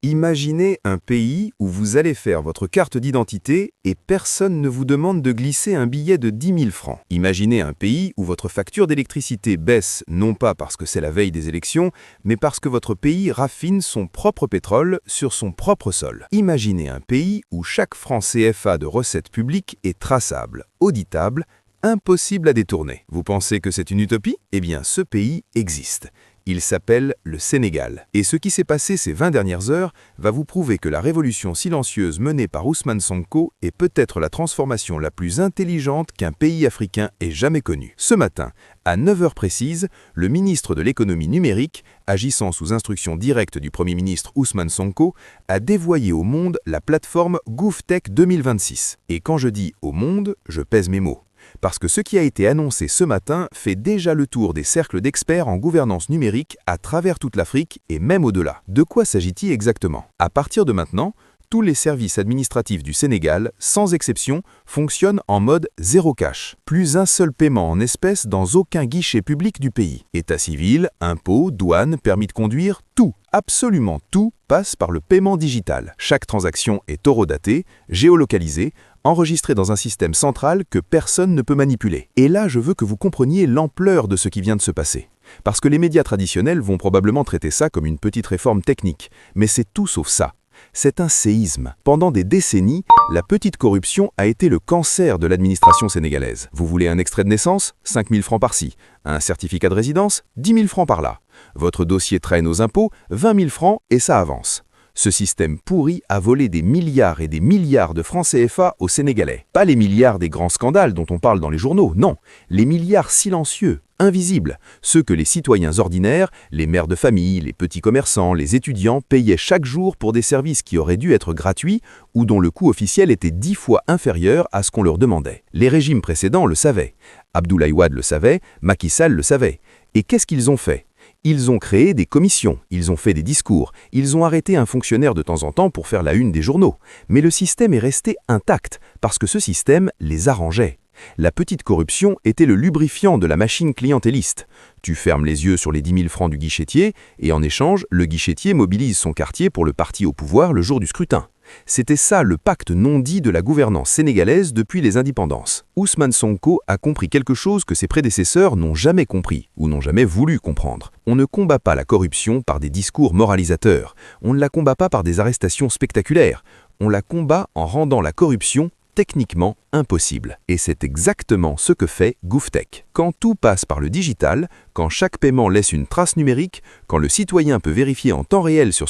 Imaginez un pays où vous allez faire votre carte d'identité et personne ne vous demande de glisser un billet de 10 000 francs. Imaginez un pays où votre facture d'électricité baisse non pas parce que c'est la veille des élections, mais parce que votre pays raffine son propre pétrole sur son propre sol. Imaginez un pays où chaque franc CFA de recettes publiques est traçable, auditable, impossible à détourner. Vous pensez que c'est une utopie? Eh bien, ce pays existe. Il s'appelle le Sénégal. Et ce qui s'est passé ces 20 dernières heures va vous prouver que la révolution silencieuse menée par Ousmane Sonko est peut-être la transformation la plus intelligente qu'un pays africain ait jamais connue. Ce matin, à 9 heures précises, le ministre de l'économie numérique, agissant sous instruction directe du Premier ministre Ousmane Sonko, a dévoyé au monde la plateforme GouffTech 2026. Et quand je dis au monde, je pèse mes mots. Parce que ce qui a été annoncé ce matin fait déjà le tour des cercles d'experts en gouvernance numérique à travers toute l'Afrique et même au-delà. De quoi s'agit-il exactement? À partir de maintenant, tous les services administratifs du Sénégal, sans exception, fonctionnent en mode zéro cash. Plus un seul paiement en espèces dans aucun guichet public du pays. État civil, impôts, douane, permis de conduire, tout, absolument tout, passe par le paiement digital. Chaque transaction est horodatée, géolocalisée, enregistrée dans un système central que personne ne peut manipuler. Et là, je veux que vous compreniez l'ampleur de ce qui vient de se passer. Parce que les médias traditionnels vont probablement traiter ça comme une petite réforme technique, mais c'est tout sauf ça. C'est un séisme. Pendant des décennies, la petite corruption a été le cancer de l'administration sénégalaise. Vous voulez un extrait de naissance? 5 000 francs par-ci. Un certificat de résidence? 10 000 francs par-là. Votre dossier traîne aux impôts? 20 000 francs et ça avance. Ce système pourri a volé des milliards et des milliards de francs CFA aux Sénégalais. Pas les milliards des grands scandales dont on parle dans les journaux, non. Les milliards silencieux, invisibles, ceux que les citoyens ordinaires, les mères de famille, les petits commerçants, les étudiants payaient chaque jour pour des services qui auraient dû être gratuits ou dont le coût officiel était 10 fois inférieur à ce qu'on leur demandait. Les régimes précédents le savaient. Abdoulaye Wade le savait, Macky Sall le savait. Et qu'est-ce qu'ils ont fait? Ils ont créé des commissions, ils ont fait des discours, ils ont arrêté un fonctionnaire de temps en temps pour faire la une des journaux. Mais le système est resté intact, parce que ce système les arrangeait. La petite corruption était le lubrifiant de la machine clientéliste. Tu fermes les yeux sur les 10 000 francs du guichetier, et en échange, le guichetier mobilise son quartier pour le parti au pouvoir le jour du scrutin. C'était ça le pacte non dit de la gouvernance sénégalaise depuis les indépendances. Ousmane Sonko a compris quelque chose que ses prédécesseurs n'ont jamais compris ou n'ont jamais voulu comprendre. On ne combat pas la corruption par des discours moralisateurs. On ne la combat pas par des arrestations spectaculaires. On la combat en rendant la corruption techniquement impossible. Et c'est exactement ce que fait GouffTech. Quand tout passe par le digital, quand chaque paiement laisse une trace numérique, quand le citoyen peut vérifier en temps réel sur